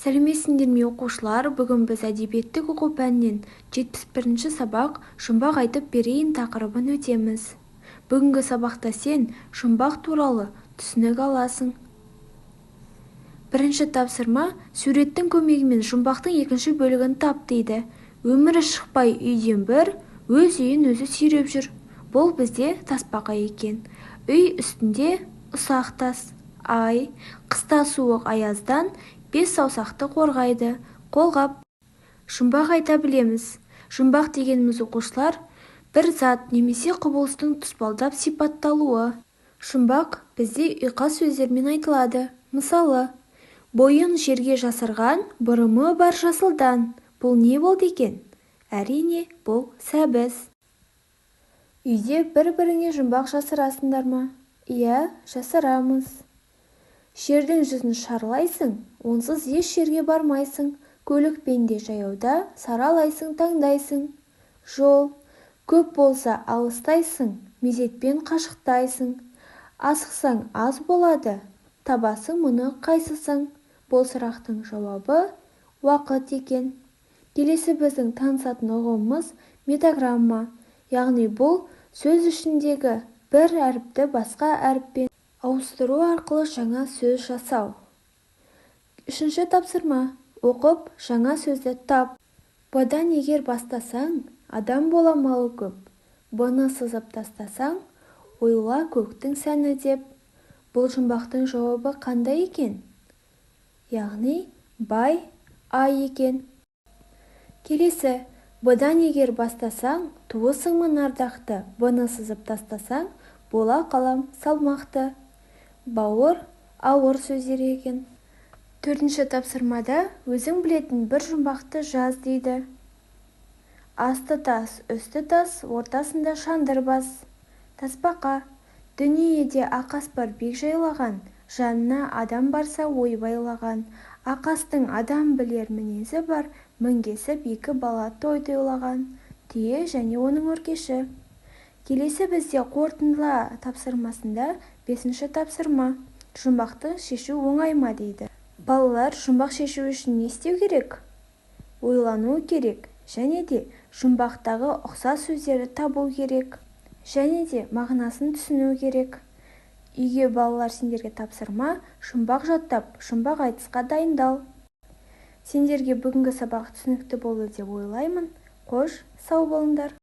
Сәлеметсіңдер ме оқушылар, бүгін біз әдебиеттік оқу пәнінен 71-ші сабақ жұмбақ айтып берейін тақырыбын өтеміз. Бүгінгі сабақта сен жұмбақ туралы түсінік аласың. Бірінші тапсырма суреттің көмегімен жұмбақтың екінші бөлігін тап дейді. Өмірі шықпай үйден бір, өз үйін өзі сүйреп жүр. Бұл бізде тасбақа екен. Үй үстінде ұсақ тас. Ай, қыста суық аяздан 5 саусақты қорғайды. Қолғап. Жұмбақ айта білеміз. Жұмбақ дегеніміз оқушылар бір зат немесе құбылыстың тұспалдап сипатталуы. Жұмбақ бізде ұйқас сөздермен айтылады. Мысалы, бойын жерге жасырған, бұрымы бар жасылдан. Бұл не болды екен? Әрине, бұл сәбіз. Үйде бір-біріңе жұмбақ жасырасыңдар ма? Иә, жасырамыз. Жердің жүзін шарлайсың, онсыз еш жерге бармайсың. Көлікпен де жаяуда саралайсың, таңдайсың. Жол көп болса алыстайсың, мезетпен қашықтайсың. Асықсаң аз болады, табасың мұны қайсысың? Бұл сұрақтың жауабы уақыт екен. Келесі біздің танысатын ұғымымыз метаграмма, яғни бұл сөз ішіндегі бір әріпті басқа әріппен ауыстыру арқылы жаңа сөз жасау. Үшінші тапсырма. Оқып, жаңа сөзді тап. Бұдан егер бастасаң, адам бола малы көп. Бұны сызып тастасаң, ойла көктің сәні деп. Бұл жұмбақтың жауабы қандай екен? Яғни, бай, ай екен. Келесі. Бұдан егер бастасаң, туысыңмын ардақты. Бұны сызып тастасаң, бола қалам салмақты. Бауыр, ауыр сөздер екен. Төртінші тапсырмада өзің білетін бір жұмбақты жаз дейді. Асты тас, үсті тас, ортасында шандыр бас. Тасбақа. Дүниеде ақаспар бек жайлаған, жанына адам барса ой байлаған. Ақастың адам білер мінезі бар, мінгесіп екі бала той тойлаған. Түйе және оның өркеші. Келесі бізде қорытындыла тапсырмасында 5-ші тапсырма. Жұмбақты шешу оңай ма дейді. Балалар жұмбақ шешу үшін не істеу керек? Ойлану керек, және де жұмбақтағы ұқсас сөздерді табу керек, және де мағынасын түсіну керек. Үйге балалар сендерге тапсырма, жұмбақ жаттап, жұмбақ айтысқа дайындал. Сендерге бүгінгі сабақ түсінікті болды деп ойлаймын. Қош, сау болыңдар.